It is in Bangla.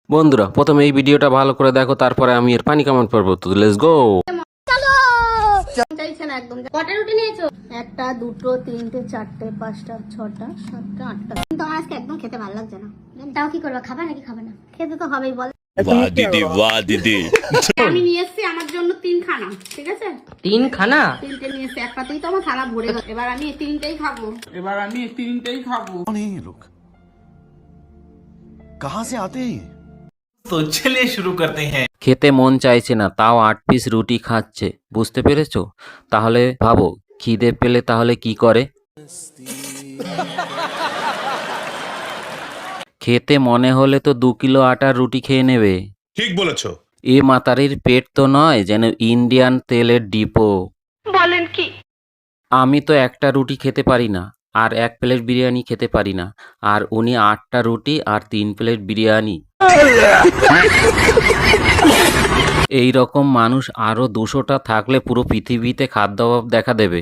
বন্ধুরা প্রথমে এই ভিডিওটা ভালো করে দেখো, তারপরে আমি এর পানি কমেন্ট করবো। তো লেটস গো। চাইছে না একদম। কটা রুটি নিয়েছো? একটা, দুটো, তিনটে, চারটে, পাঁচটা, ছটা, সাতটা, আটটা। কিন্তু আমার আজকে একদম খেতে ভালো লাগছে না। তাও কি করবা, খাবা নাকি খাবে না? খেতে তো হবেই বল। वाह दीदी वाह दीदी। আমি নিয়ে এসেছি আমার জন্য 3 খানা, ঠিক আছে? 3 খানা? 3টে নিয়ে এসেছি, একটাতেই তো আমার থালা ভরে গেছে। এবার আমি এই 3টেই খাবো। कौन है ये लोग? कहाँ से आते हैं ये? तो चलिए शुरू करते हैं। খেতে মন চাইছে না, তাও 8 পিস রুটি খাচ্ছে। বুঝতে পেরেছো? তাহলে ভাবো, খিদে পেলে তাহলে কি করে? খেতে মনে হলে তো 2 কিলো আটার রুটি খেয়ে নেবে। ठीक বলেছো। এ মাতারির পেট তো নয় যেন ইন্ডিয়ান তেলের ডিপো। বলেন কি? আমি তো একটা রুটি খেতে পারি না, আর 1 প্লেট বিরিয়ানি খেতে পারি না, আর উনি 8টা রুটি আর 3 প্লেট বিরিয়ানি। এই রকম মানুষ আরো 200টা থাকলে পুরো পৃথিবীতে খাদ্যাভাব দেখা দেবে।